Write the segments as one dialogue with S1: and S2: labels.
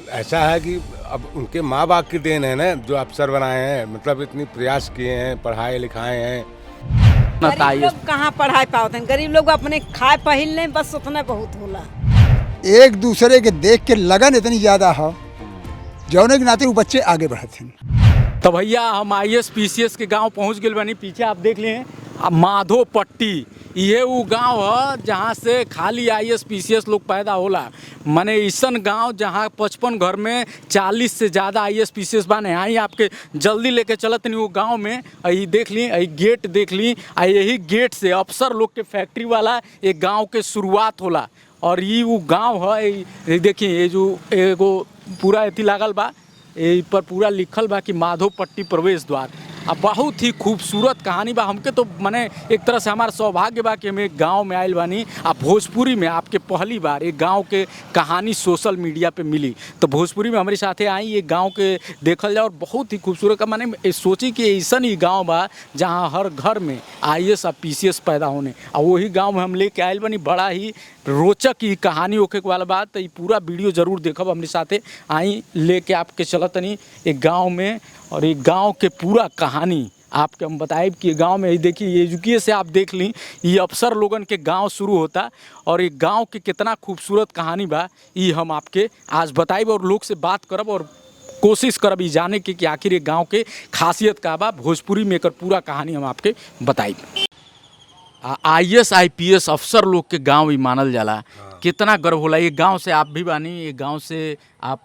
S1: ऐसा है कि अब उनके माँ बाप की देन है ना, जो अफसर बनाए हैं, मतलब इतनी प्रयास किए हैं, पढ़ाए लिखाए हैं।
S2: गरीब लोग कहाँ पढ़ाई पाते हैं, गरीब लोग अपने खाए पहिल लें, बस उतना बहुत होला।
S3: एक दूसरे के देख के लगन इतनी ज्यादा है जौने के नाते वो बच्चे आगे बढ़ते हैं।
S4: तो भैया हम IAS PCS के गांव पहुंच गए बानी। पीछे आप देख लिए माधो पट्टी, ये वो गांव है जहां से खाली IAS PCS लोग पैदा होला। माने ऐसन गांव जहां 55 घर में 40 से ज़्यादा IAS PCS बाने। आई आपके जल्दी लेके चलत नहीं वो गांव में। यही देख ली, यही गेट देख ली, यही गेट से अफसर लोग के फैक्ट्री वाला एक गाँव के शुरुआत होला। और ये वो गाँव है, ये देखिए ये जो एगो पूरा अथी लागल बा, ये पर पूरा लिखल बा कि माधो पट्टी प्रवेश द्वार। अब बहुत ही खूबसूरत कहानी बा। हमके तो माने एक तरह से हमारा सौभाग्य बा कि हम एक गाँव में आयल बानी। अब भोजपुरी में आपके पहली बार एक गाँव के कहानी सोशल मीडिया पे मिली, तो भोजपुरी में हमारे साथे आई ये गाँव के देखल जाए। और बहुत ही खूबसूरत का माने सोची कि ऐसा ही गाँव बा जहाँ हर घर में IAS और PCS पैदा होने, और वही गाँव में हम लेके आयल बानी। बड़ा ही रोचक ही कहानी होके वाला बात, तो ये पूरा वीडियो जरूर देखब हमारे साथे। आई लेके आपके चलतनी एक गाँव में, और एक गांव के पूरा कहानी आपके हम बताएब कि गांव में। देखिए ये जुकिए से आप देख ली, ये अफसर लोगन के गांव शुरू होता, और एक गांव के कितना खूबसूरत कहानी बा ये हम आपके आज बताइब, और लोग से बात करब और कोशिश करब ये जाने की कि आखिर ये गांव के खासियत का बा। भोजपुरी में एक पूरा कहानी हम आपके बताइब। IAS IPS अफसर लोग के गांव ही मानल जाला। कितना गर्व होला। ये गांव से आप भी बानी, ये गांव से आप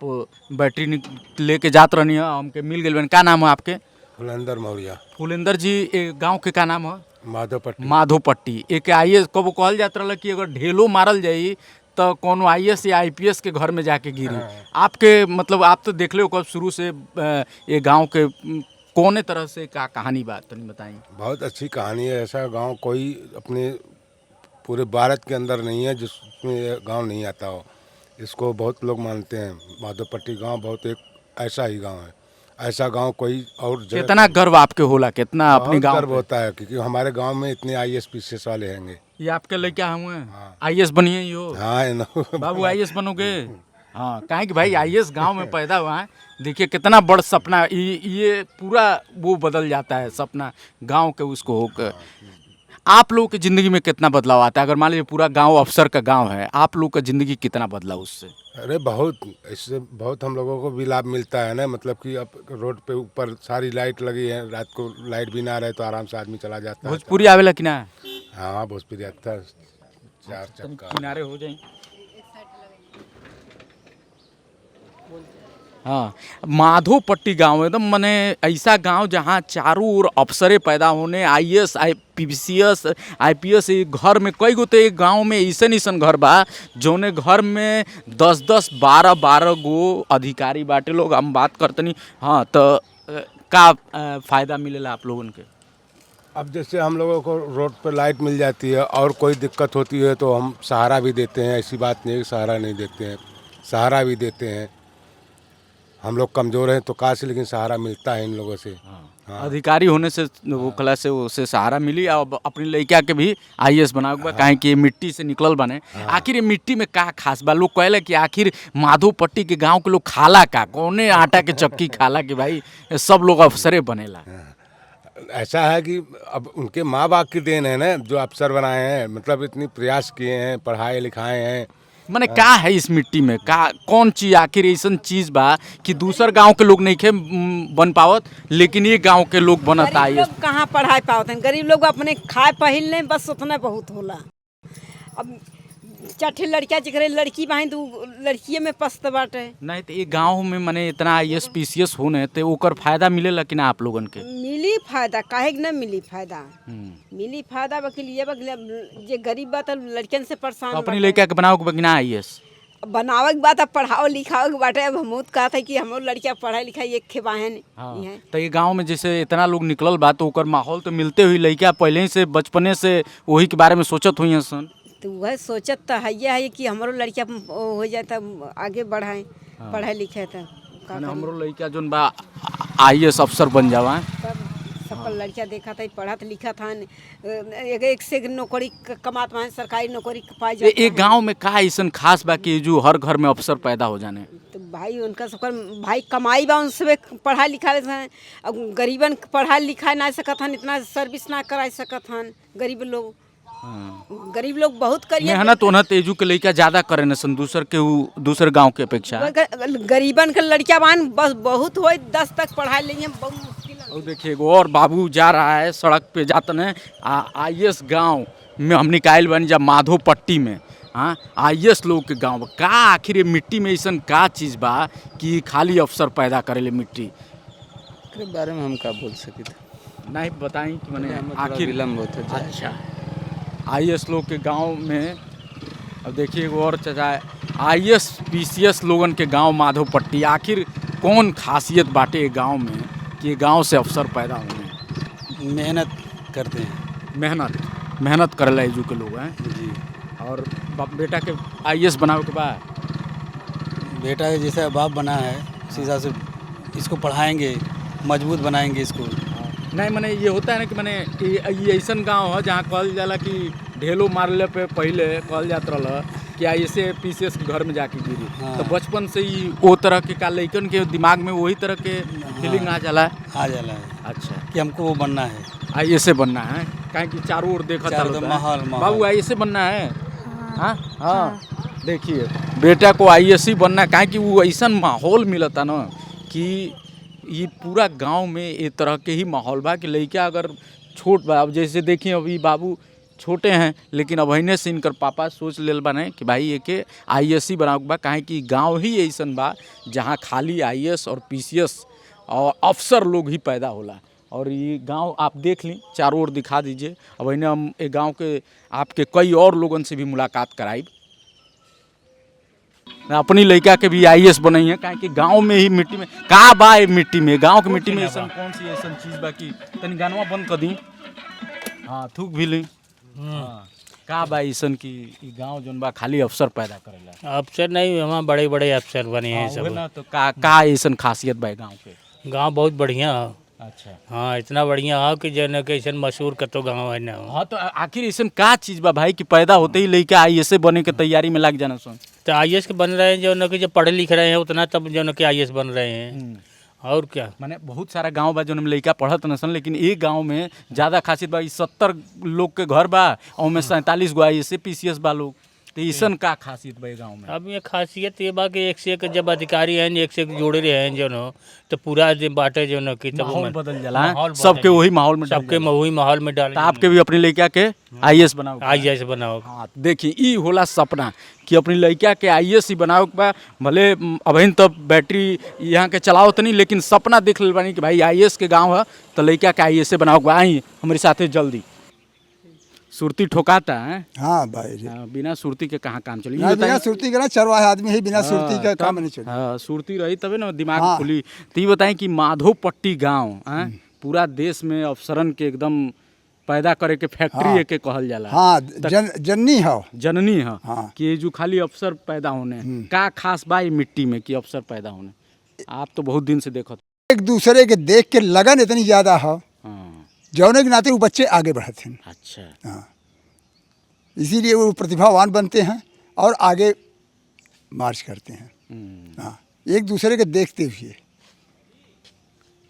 S4: बैटरी लेके जात रहनी है, हमके मिल गए। का नाम है आपके?
S1: फुलेंदर मौर्य।
S4: फुलेंदर जी, ये गांव के का नाम है?
S1: माधोपट्टी।
S4: माधोपट्टी। एक IAS कब कहल जात रहा कि अगर ढेलो मारल जाई तो कोनो IAS या IPS के घर में जाके गिरी। आपके मतलब आप तो देख ले कब शुरू से ये गाँव के कौने तरह से का कहानी बात तो नहीं बताएं।
S1: बहुत अच्छी कहानी है। ऐसा गांव कोई अपने पूरे भारत के अंदर नहीं है जिसमें ये गांव नहीं आता हो। इसको बहुत लोग मानते हैं। माधोपट्टी गांव बहुत एक ऐसा ही गांव है। ऐसा गांव कोई और जगह
S4: कितना गर्व आपके होला, कितना अपने
S1: बहुत
S4: गांव
S1: गर्व होता है, क्योंकि हमारे गांव में इतने IAS PCS वाले हैंगे।
S4: ये आपके लड़का हुए IAS बनिए यो।
S1: हाँ
S4: बाबू IAS बनोगे? हाँ, काहे कि भाई IAS गांव में पैदा हुआ है। देखिए कितना बड़ सपना, ये पूरा वो बदल जाता है सपना गांव के उसको होकर। आप लोगों की ज़िंदगी में कितना बदलाव आता है? अगर मान लीजिए पूरा गांव अफसर का गांव है, आप लोगों का ज़िंदगी कितना बदला उससे?
S1: अरे बहुत, इससे बहुत हम लोगों को भी लाभ मिलता है ना। मतलब कि अब रोड पे ऊपर सारी लाइट लगी है, रात को लाइट भी ना रहे तो आराम से आदमी चला जाता है।
S4: भोजपुरी आवेला कि ना?
S1: हाँ भोजपुरी आता है। चार चक्का
S4: किनारे हो जाए। हाँ, माधोपट्टी गांव एकदम मने ऐसा गांव जहाँ चारों ओर अफसरे पैदा होने। IAS PCS IPS घर में कई गो, तो एक गांव में ऐसन घर बा जौने घर में 10-10 12-12 गो अधिकारी बाटे लोग। हम बात करतनी। हाँ, तो का फ़ायदा मिलेला आप लोगन के?
S1: अब जैसे हम लोगों को रोड पर लाइट मिल जाती है और कोई दिक्कत होती है तो हम सहारा भी देते हैं। ऐसी बात नहीं है कि सहारा नहीं देते हैं, सहारा भी देते हैं। हम लोग कमज़ोर हैं तो कहाँ से, लेकिन सहारा मिलता है इन लोगों से। हाँ।
S4: अधिकारी होने से वो कला से उसे सहारा मिली। और अपनी लड़का के भी IAS बनाओगे। काहे कि ये मिट्टी से निकलल बने। आखिर ये मिट्टी में का खास बा? लोग कहले कि आखिर माधोपट्टी के गांव के लोग खाला का, कौने आटा के चक्की खाला कि भाई सब लोग अफसरे बनेला।
S1: ऐसा है कि अब उनके माँ बाप की देन है ना, जो अफसर बनाए हैं, मतलब इतनी प्रयास किए हैं, पढ़ाए लिखाए हैं।
S4: माने का है इस मिट्टी में, का कौन चीज आखिर ऐसा चीज बा कि दूसर गांव के लोग नहीं खे बन पावत, लेकिन ये गांव के लोग बनता
S2: गरीब
S4: है।
S2: लोग कहाँ पढ़ाई पाते हैं, गरीब लोग अपने खाए पहिल लें, बस उतना बहुत होला। अब चाठे लड़किया जिकरे लड़की बाहिन तो लड़किए में पस्त बाटे।
S4: नहीं तो ये गांव में माने इतना IAS PCS होने तो ओकर फायदा मिलेला कि ना आप लोगन के?
S2: मिली फायदा, काहे कि ना मिली फायदा। मिली फायदा वकील ये वकील जे गरीब बा तो लड़कियन से परेशान
S4: तो अपनी लड़का के बनाओ कि ना IAS
S2: बनावे के बात, अब पढ़ाओ लिखाओ के बाटे। अब हम कहा था कि हम लड़किया पढ़ाई लिखाई एक खेबाहन।
S4: हाँ। तो ये गांव में जैसे इतना लोग निकलल बा तो ओकर माहौल तो मिलते हुई लड़का पहले ही से बचपने से वही के बारे में सोचत हुई हैं सन।
S2: तो वह सोचत तो है कि हमारो लड़किया हो जाए तब आगे बढ़ाएं। पढ़ाई लिखाए तो
S4: हमरो लड़का जोन बा IAS अफसर बन जावा।
S2: सकल लड़किया देखा था, पढ़त लिखा था, एक से नौकरी कमात सरकारी नौकरी पाई जाए।
S4: एक गांव में का ऐसा खास बा कि जो हर घर में अफसर पैदा हो जाने?
S2: तो भाई उनका सबकर भाई कमाई बा उनसे पढ़ाई लिखाई हैं। अब गरीबन के पढ़ाई लिखाई ना सकत हन, इतना सर्विस ना करा सकत हन गरीब लोग। गरीब लोग बहुत करिए
S4: मेहनत उन्नत एजू के लइका ज्यादा करे न सन दूसरे गांव के अपेक्षा।
S2: गरीबन के लड़किया बान बस बहुत हो 10 तक पढ़ाई लिए बहुत मुश्किल है।
S4: और देखिए एगो और बाबू जा रहा है सड़क पे जातन है आईएस गांव में हम निकाल बन जा माधो पट्टी में। हाँ आईएस लोग के गांव का आखिर ये मिट्टी में ऐसा का चीज़ बा कि खाली अवसर पैदा करेले मिट्टी
S5: के बारे में हम का बोल सके थे
S4: नहीं बताएं कि मैंने
S5: आखिर विलम्ब होता है।
S4: अच्छा आईएस लोग के गांव में अब देखिए एगो और चाचा आईएस पीसीएस लोगन के गांव माधो पट्टी आखिर कौन खासियत बाटे गांव में कि ये गांव से अवसर पैदा होने।
S5: मेहनत करते हैं।
S4: मेहनत करेला एजू के लोग हैं
S5: जी।
S4: और बेटा के आईएएस बनावे के बाद
S5: बेटा जैसा बाप बना है उसी हिसाब से इसको पढ़ाएंगे, मजबूत बनाएंगे इसको।
S4: नहीं मैंने ये होता है ना कि मैंने ये ऐसा गांव है जहाँ कहल जाला कि ढेलो मारले पे पहले कहल जात रहा कि ऐसे पीसीएस के घर में जाके गिरी।
S5: हाँ।
S4: तो बचपन से ही वो तरह के का लइकन के दिमाग में वही तरह के फीलिंग आ जाला है। अच्छा
S5: कि हमको वो बनना है,
S4: आईएएस बनना है काहे कि चारों ओर देखा
S5: माहौल
S4: बाबू आईएएस बनना है। हाँ हाँ देखिए बेटा को आईएएस बनना है काहे कि वो ऐसा माहौल मिलता ना कि ये पूरा गांव में ये तरह के ही माहौल बा कि लड़का अगर छोट बा। अब जैसे देखिए अभी बाबू छोटे हैं लेकिन अब अहिने से इनकर पापा सोच लेल बने कि भाई एके आईएएस बनाओ बा काहे कि गांव ही ऐसा बा जहां खाली आईएएस और पीसीएस और अफसर लोग ही पैदा होला। और ये गांव आप देख ली चारों ओर दिखा दीजिए। अब अहिने हम ये गाँव के आपके कई और लोगन से भी मुलाकात कराई। अपनी लड़का के भी आईएएस बनाई है काहे कि गांव में ही मिट्टी में का बा मिट्टी में गांव के मिट्टी में ऐसा कौन सी ऐसा चीज बा कि तनी गानवा बंद कर दी। हाँ थूक भी ली। हाँ का बा ऐसा कि गांव जोन बा खाली अफसर पैदा करेला।
S6: अफसर नहीं वहाँ बड़े बड़े अफसर बने हैं सब
S4: ना तो का ऐसा खासियत बा गांव के।
S6: गांव बहुत बढ़िया है।
S4: अच्छा
S6: हाँ इतना बढ़िया है कि जो न कैसे मशहूर कतो गांव है ना।
S4: हाँ तो आखिर ऐसा का चीज बा भाई कि पैदा होते ही लड़का आईएएस बने के तैयारी में लग जाना सुन।
S6: तो आईएएस के बन रहे हैं जो न कि जो पढ़े लिख रहे हैं उतना तब जो न कि आईएएस बन रहे हैं। और क्या
S4: माने बहुत सारा गांव बा जो में लड़का पढ़त नसन लेकिन एक गांव में ज़्यादा खासियत बा 70 लोग के घर बा और में 47 गो आईएएस पीसीएस बा लोग। तो ऐसन का खासियत बा गांव में।
S6: अब ये खासियत ये बा कि एक से एक जब अधिकारी हैं एक से एक जोड़े रहे हैं जो न तो पूरा बाटे जो न कि
S4: माहौल बदल जाला सबके वही माहौल में
S6: सबके वही माहौल में डाल।
S4: आपके भी अपनी लड़का के आईएएस बनाओ।
S6: आईएएस बनाओ।
S4: हाँ देखिए ई होला सपना कि अपनी लड़का के आईएएस ही बनाओ के बा। भले अभी तब बैटरी यहाँ के चलाओ तो नहीं लेकिन सपना देख ले बानी कि भाई आईएएस के गाँव है तो लड़का के आईएएस बनाओ के बा। आई हमारे साथ जल्दी सुरती ठोकाता है।
S3: हाँ भाई
S4: बिना सुरती के कहाँ काम चली।
S3: बिना सुरती के ना चरवाहा आदमी ही बिना सुरती का काम नहीं चले।
S4: हाँ सुरती रही तबे ना दिमाग खुली। तो ये बताएं कि माधो पट्टी गाँव पूरा देश में अफसरन के एकदम पैदा करे के फैक्ट्री के कहल जाला।
S3: हाँ जननी है
S4: जननी है
S3: हाँ।
S4: कि जो खाली अफसर पैदा होने का खास बा मिट्टी में कि अफसर पैदा होने। आप तो बहुत दिन से देखो
S3: एक दूसरे के देख के लगन इतनी ज़्यादा है जौने के नाते वो बच्चे आगे बढ़ते हैं।
S4: अच्छा
S3: हाँ इसीलिए वो प्रतिभावान बनते हैं और आगे मार्च करते हैं। हाँ एक दूसरे के देखते हुए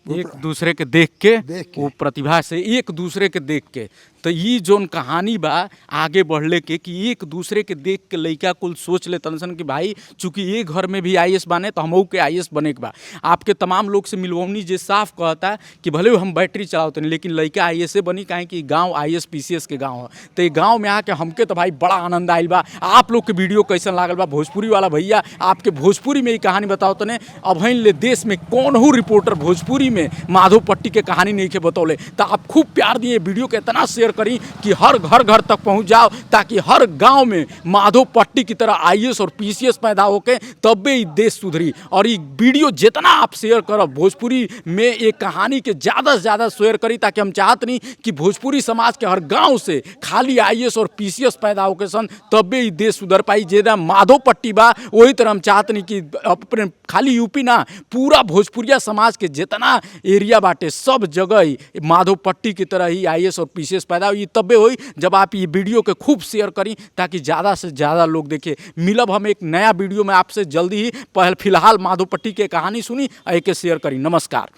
S4: एक दूसरे के देख के वो प्रतिभा से एक दूसरे के देख के तो ये जोन कहानी बा आगे बढ़ले के कि एक दूसरे के देख के लड़का कुल सोच ले तनसन कि भाई चूंकि ये घर में भी आईएएस बने तो हमहू के आईएएस बने के बा। आपके तमाम लोग से मिलवनी जे साफ कहता कि भले हम बैटरी चलाते नहीं लेकिन लड़का आईएएस बनी काहे कि गाँव आईएएस पीसीएस के गाँव है। तो ये गाँव में आके हमके तो भाई बड़ा आनंद आयल बा। आप लोग के वीडियो कैसन लागल बा भोजपुरी वाला भैया आपके भोजपुरी में ये कहानी बताओ तने अभी ले देश में कौन रिपोर्टर भोजपुरी में माधो पट्टी के कहानी नहीं के बतौले। तो आप खूब प्यार दिए वीडियो के इतना शेयर करी कि हर घर घर तक पहुंच जाओ ताकि हर गांव में माधो पट्टी की तरह आईएएस और पीसीएस पैदा होके तबे ही देश सुधरी। और ये वीडियो जितना आप शेयर करब भोजपुरी में एक कहानी के ज़्यादा से ज़्यादा शेयर करी ताकि हम चाहत नहीं कि भोजपुरी समाज के हर गाँव से खाली आईएएस और पीसीएस पैदा होके सन तबे ही देश सुधर पाई। जेदा माधो पट्टी बा वही तरह हम चाहत नहीं कि अपने खाली यूपी ना पूरा भोजपुरिया समाज के जितना एरिया बाटे सब जगह ही माधो पट्टी की तरह ही आईएएस और पीसीएस पैदा पैदा हुई तबे हुई जब आप ये वीडियो के खूब शेयर करी ताकि ज़्यादा से ज़्यादा लोग देखें। मिलब हम एक नया वीडियो में आपसे जल्दी ही। फिलहाल माधोपट्टी की कहानी सुनी, एक शेयर करी। नमस्कार।